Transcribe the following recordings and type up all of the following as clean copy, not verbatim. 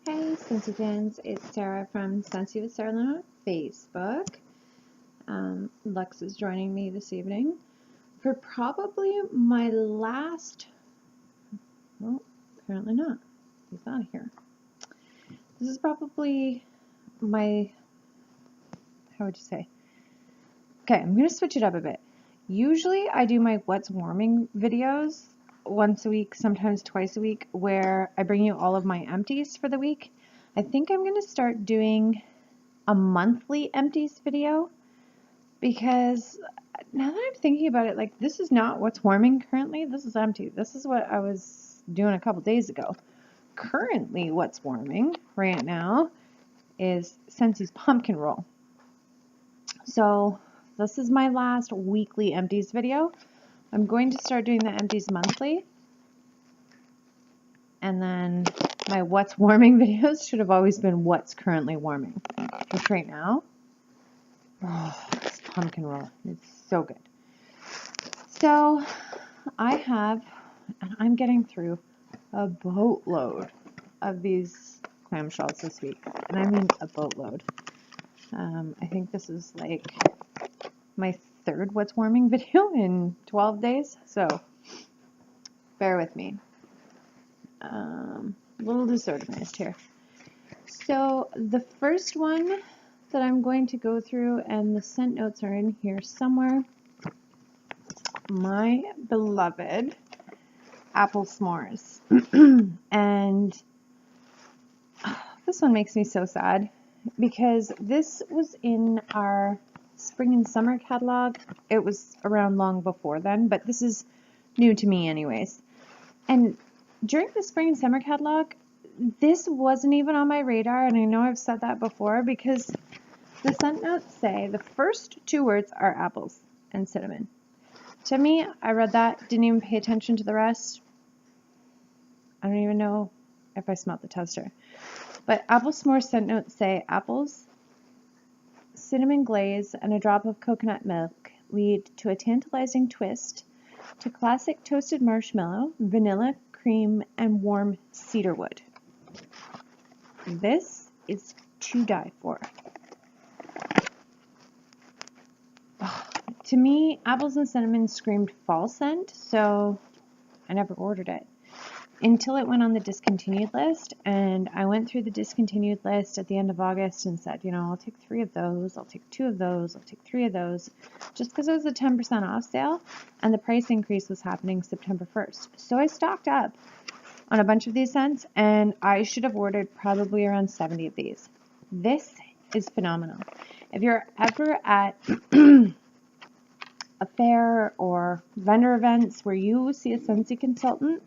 Hey, Scentsy fans, it's Sarah from Scentsy with Sarah Lynn on Facebook. Lex is joining me this evening for probably my last, well, apparently not. He's not here. This is probably my, how would you say? Okay, I'm going to switch it up a bit. Usually I do my What's Warming videos once a week, sometimes twice a week, where I bring you all of my empties for the week. I think I'm going to start doing a monthly empties video because now that I'm thinking about it, like, this is not what's warming currently. This is empty. This is what I was doing a couple days ago. Currently, what's warming right now is Scentsy's pumpkin roll. So this is my last weekly empties video. I'm going to start doing the empties monthly. And then my what's warming videos should have always been what's currently warming. Which right now, oh, this pumpkin roll, it's so good. So I have, and I'm getting through a boatload of these clamshells this week. And I mean a boatload. I think this is like my third what's warming video in 12 days. So bear with me. A little disorganized here. So the first one that I'm going to go through, and the scent notes are in here somewhere, my beloved apple s'mores. And this one makes me so sad because this was in our spring and summer catalog. It was around long before then, but this is new to me anyways. And during the spring and summer catalog, this wasn't even on my radar, and I know I've said that before because the scent notes say the first two words are apples and cinnamon. To me, I read that, didn't even pay attention to the rest. I don't even know if I smelled the tester. But apple s'mores scent notes say apples, cinnamon glaze, and a drop of coconut milk lead to a tantalizing twist to classic toasted marshmallow, vanilla, cream, and warm cedar wood. This is to die for. To me, apples and cinnamon screamed fall scent, so I never ordered it until it went on the discontinued list. And I went through the discontinued list at the end of August and said, you know, I'll take 3 of those, I'll take 2 of those, I'll take 3 of those, just because it was a 10% off sale and the price increase was happening September 1st. So I stocked up on a bunch of these scents, and I should have ordered probably around 70 of these. This is phenomenal. If you're ever at a fair or vendor events where you see a Scentsy consultant,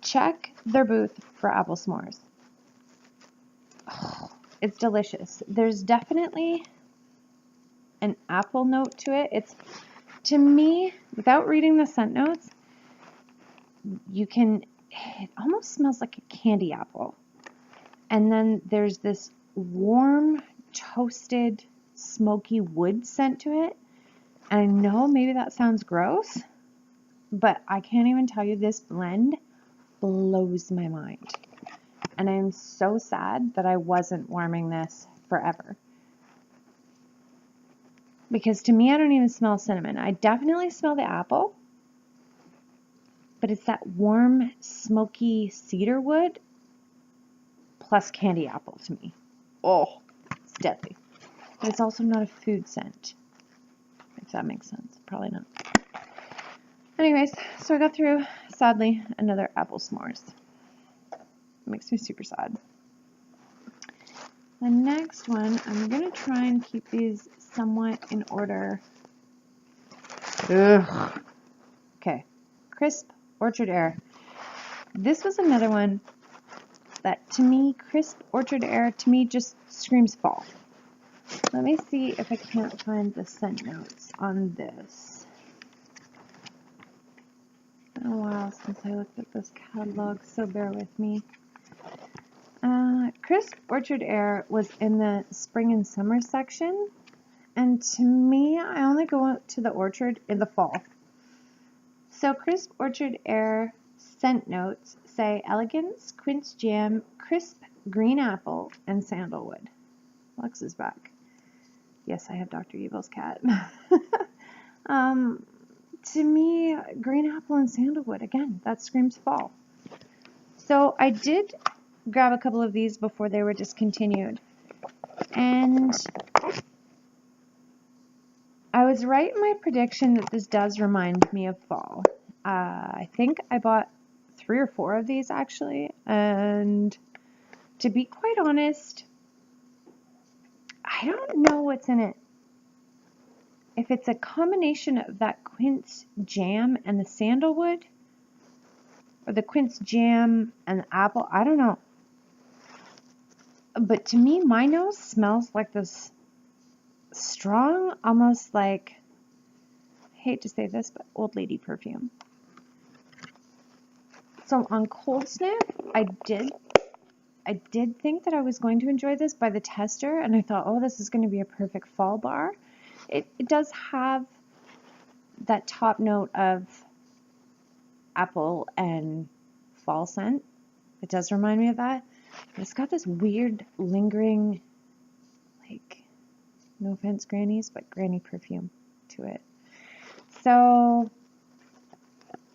check their booth for apple s'mores. Oh, it's delicious. There's definitely an apple note to it. It's, to me, without reading the scent notes, it almost smells like a candy apple. And then there's this warm, toasted, smoky wood scent to it. And I know maybe that sounds gross, but I can't even tell you, this blend blows my mind. And I'm so sad that I wasn't warming this forever. Because to me, I don't even smell cinnamon. I definitely smell the apple, but it's that warm, smoky cedar wood plus candy apple to me. Oh, it's deadly. But it's also not a food scent, if that makes sense. Probably not. Anyways, so I got through, sadly, another apple s'mores. It makes me super sad. The next one, I'm going to try and keep these somewhat in order. Ugh. Okay. Crisp Orchard Air. This was another one that, to me, Crisp Orchard Air, to me, just screams fall. Let me see if I can't find the scent notes on this. It's been a while since I looked at this catalog, so bear with me. Crisp Orchard Air was in the spring and summer section, and to me, I only go out to the orchard in the fall. So Crisp Orchard Air scent notes say elegance, quince jam, crisp green apple and sandalwood. Lux is back. Yes, I have Dr. Evil's cat. To me, green apple and sandalwood, again, that screams fall. So I did grab a couple of these before they were discontinued. And I was right in my prediction that this does remind me of fall. I think I bought 3 or 4 of these actually. And to be quite honest, I don't know what's in it. If it's a combination of that quince jam and the sandalwood, or the quince jam and the apple, I don't know. But to me, my nose smells like this strong, almost like, I hate to say this, but old lady perfume. So on cold sniff, I did think that I was going to enjoy this by the tester, and I thought, oh, this is going to be a perfect fall bar. It does have that top note of apple and fall scent. It does remind me of that. But it's got this weird lingering, like, no offense grannies, but granny perfume to it. So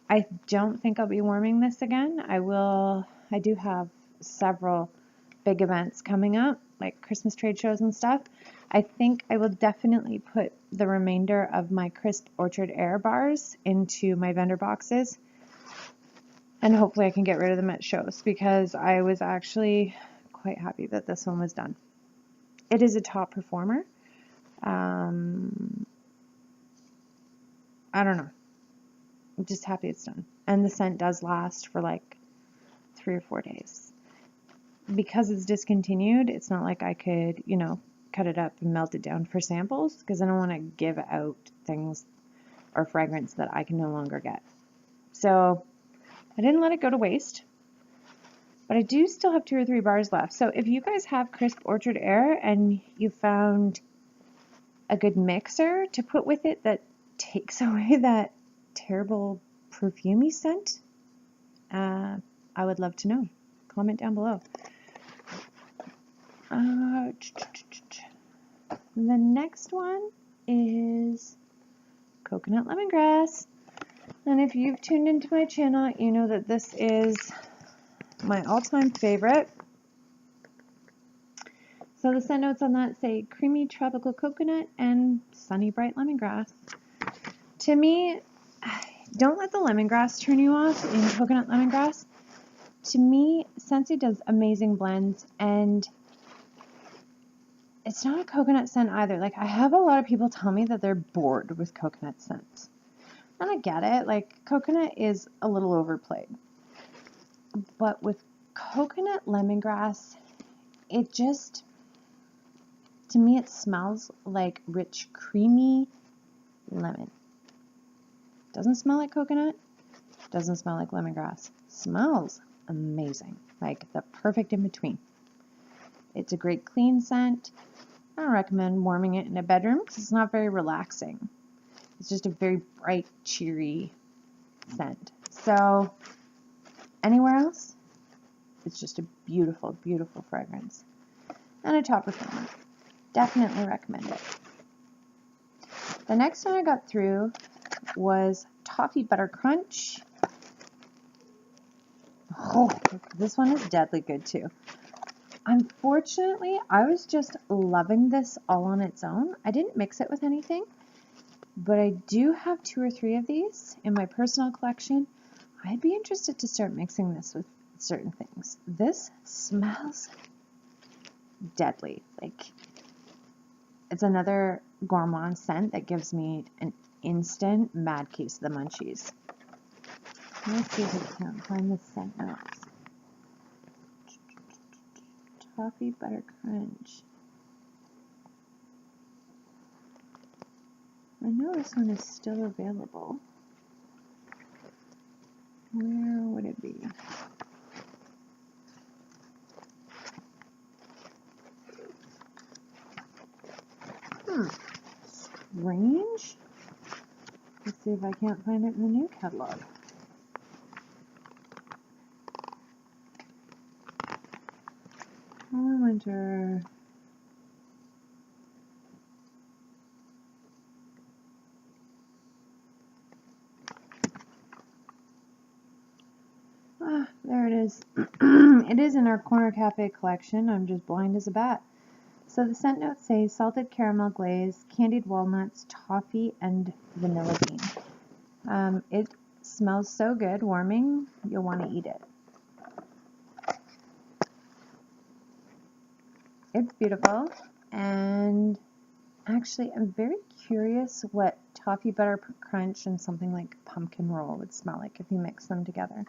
I don't think I'll be warming this again. I do have several big events coming up, like Christmas trade shows and stuff. I think I will definitely put the remainder of my Crisp Orchard Air bars into my vendor boxes. And hopefully I can get rid of them at shows, because I was actually quite happy that this one was done. It is a top performer. I don't know. I'm just happy it's done. And the scent does last for like 3 or 4 days. Because it's discontinued, it's not like I could, cut it up and melt it down for samples, because I don't want to give out things or fragrance that I can no longer get. So I didn't let it go to waste, but I do still have 2 or 3 bars left. So if you guys have Crisp Orchard Air and you found a good mixer to put with it that takes away that terrible perfumey scent, I would love to know. Comment down below. The next one is Coconut Lemongrass. And if you've tuned into my channel, you know that this is my all-time favorite. So the scent notes on that say creamy tropical coconut and sunny bright lemongrass. To me, don't let the lemongrass turn you off in coconut lemongrass. To me, Scentsy does amazing blends, and it's not a coconut scent either. Like, I have a lot of people tell me that they're bored with coconut scents. And I get it. Like, coconut is a little overplayed. But with coconut lemongrass, it just, to me, it smells like rich, creamy lemon. Doesn't smell like coconut. Doesn't smell like lemongrass. Smells amazing. Like the perfect in between. It's a great clean scent. I don't recommend warming it in a bedroom because it's not very relaxing. It's just a very bright, cheery scent. So anywhere else, it's just a beautiful, beautiful fragrance. And a top performer. Definitely recommend it. The next one I got through was Toffee Butter Crunch. Oh, this one is deadly good too. Unfortunately, I was just loving this all on its own. I didn't mix it with anything, but I do have 2 or 3 of these in my personal collection. I'd be interested to start mixing this with certain things. This smells deadly. Like, it's another gourmand scent that gives me an instant mad case of the munchies. Let's see if I can find the scent notes. Toffee Butter Crunch. I know this one is still available. Where would it be? Strange. Let's see if I can't find it in the new catalog. Winter. Ah, there it is. It is in our Corner Cafe collection. I'm just blind as a bat. So the scent notes say salted caramel glaze, candied walnuts, toffee, and vanilla bean. It smells so good, warming, you'll want to eat it. It's beautiful, and actually I'm very curious what toffee butter crunch and something like pumpkin roll would smell like if you mix them together.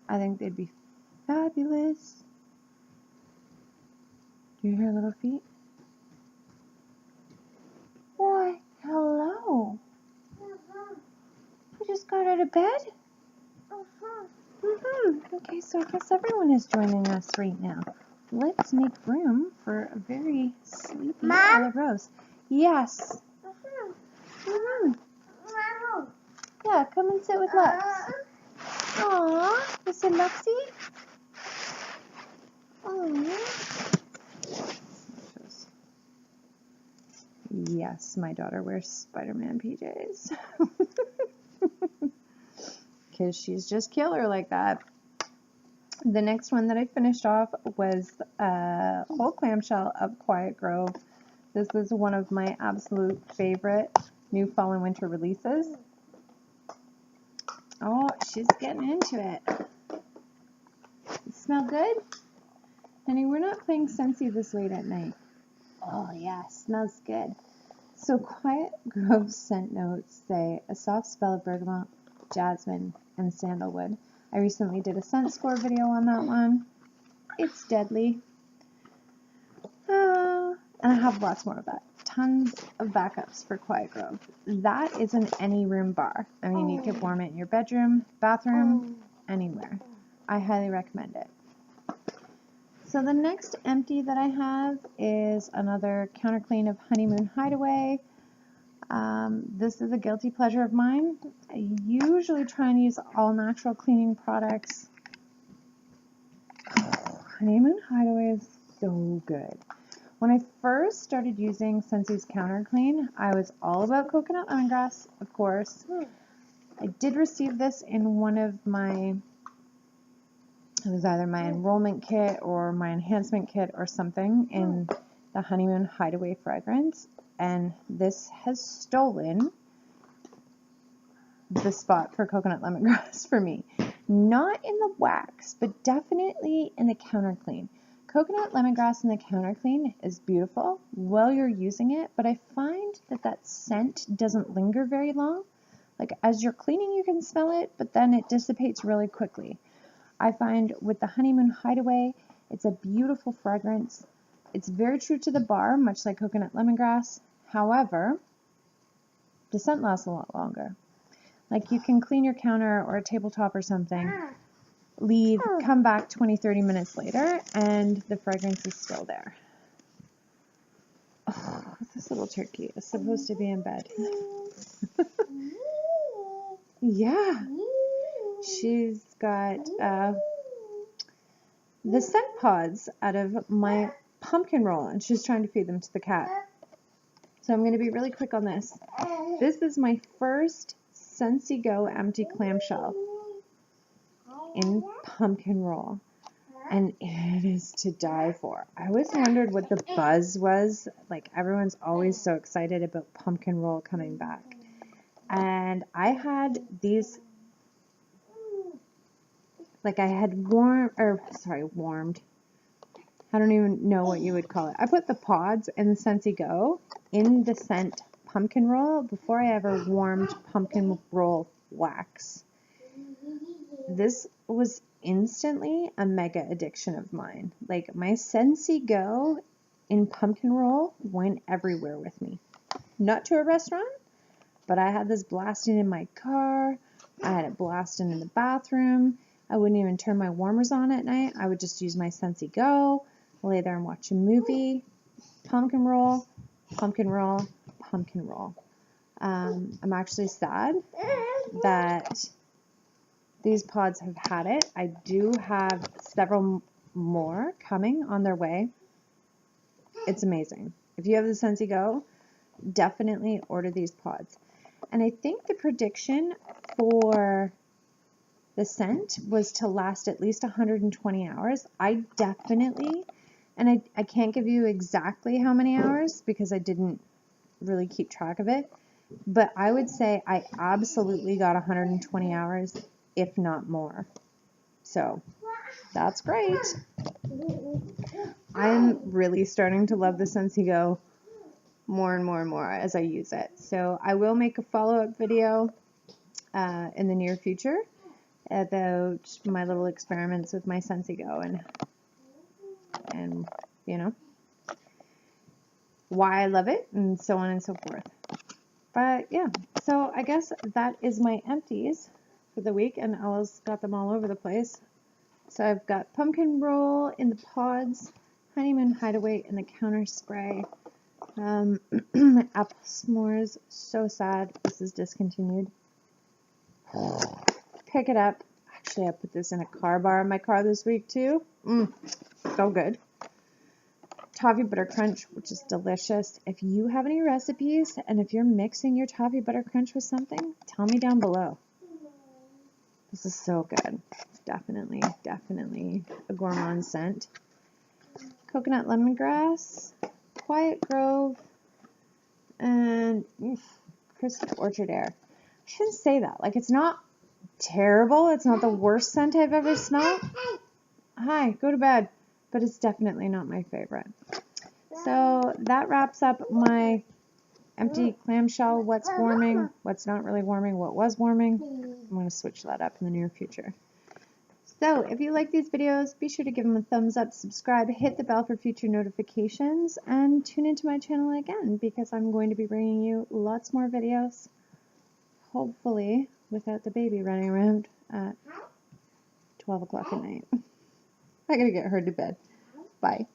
I think they'd be fabulous. Do you hear little feet? Why, hello. You just got out of bed? Okay, so I guess everyone is joining us right now. Let's make room for a very sleepy Ella Rose. Yes. Yeah, come and sit with Lux. Aww, is it Luxie? Aww. Yes, my daughter wears Spider-Man PJs. Because she's just killer like that. The next one that I finished off was a whole clamshell of Quiet Grove. This is one of my absolute favorite new fall and winter releases. Oh, she's getting into it. Smell good? Honey, we're not playing Scentsy this late at night. Oh yeah, smells good. So Quiet Grove scent notes say a soft spell of bergamot, jasmine, and sandalwood. I recently did a scent score video on that one. It's deadly. And I have lots more of that. Tons of backups for Quiet Grove. That is an any room bar. I mean, you could warm it in your bedroom, bathroom, anywhere. I highly recommend it. So the next empty that I have is another counter clean of Honeymoon Hideaway. This is a guilty pleasure of mine. I usually try and use all natural cleaning products. Honeymoon Hideaway is so good. When I first started using Scentsy's counter clean, I was all about coconut lemongrass, of course. I did receive this in one of my, it was either my enrollment kit or my enhancement kit or something in the Honeymoon Hideaway fragrance. And this has stolen the spot for coconut lemongrass for me. Not in the wax, but definitely in the counter clean. Coconut lemongrass in the counter clean is beautiful while you're using it, but I find that that scent doesn't linger very long. Like as you're cleaning, you can smell it, but then it dissipates really quickly. I find with the Honeymoon Hideaway, it's a beautiful fragrance. It's very true to the bar, much like coconut lemongrass. However, the scent lasts a lot longer. Like you can clean your counter or a tabletop or something, leave, come back 20-30 minutes later, and the fragrance is still there. Oh, this little turkey is supposed to be in bed. Yeah. She's got the scent pods out of my pumpkin roll, and she's trying to feed them to the cat. So I'm going to be really quick on this. This is my first Scentsy Go empty clamshell in pumpkin roll, and it is to die for. I always wondered what the buzz was. Like everyone's always so excited about pumpkin roll coming back. And I had these, like I had warmed. I don't even know what you would call it. I put the pods in the Scentsy Go in the scent pumpkin roll before I ever warmed pumpkin roll wax. This was instantly a mega addiction of mine. Like my Scentsy Go in pumpkin roll went everywhere with me. Not to a restaurant, but I had this blasting in my car. I had it blasting in the bathroom. I wouldn't even turn my warmers on at night. I would just use my Scentsy Go, lay there and watch a movie. Pumpkin roll, pumpkin roll, pumpkin roll. I'm actually sad that these pods have had it. I do have several more coming on their way. It's amazing. If you have the Scentsy Go, definitely order these pods. And I think the prediction for the scent was to last at least 120 hours. I definitely, and I can't give you exactly how many hours because I didn't really keep track of it, but I would say I absolutely got 120 hours, if not more. So that's great. I'm really starting to love the Scentsy Go more and more and more as I use it. So I will make a follow-up video in the near future about my little experiments with my Scentsy Go and you know, why I love it and so on and so forth. But yeah, so I guess that is my empties for the week, and Ella's got them all over the place. So I've got pumpkin roll in the pods, Honeymoon Hideaway in the counter spray, my apple s'mores, so sad this is discontinued. Pick it up. Actually, I put this in a car bar in my car this week too. So good. Toffee butter crunch, which is delicious. If you have any recipes and if you're mixing your toffee butter crunch with something, tell me down below. This is so good. Definitely a gourmand scent. Coconut lemongrass, Quiet Grove, and crisp orchard air. I shouldn't say that. Like, it's not terrible. It's not the worst scent I've ever smelled. Hi, go to bed. But it's definitely not my favorite. So that wraps up my empty clamshell, what's warming, what's not really warming, what was warming. I'm going to switch that up in the near future. So if you like these videos, be sure to give them a thumbs up, subscribe, hit the bell for future notifications, and tune into my channel again because I'm going to be bringing you lots more videos, hopefully without the baby running around at 12 o'clock at night. I gotta get her to bed. Bye.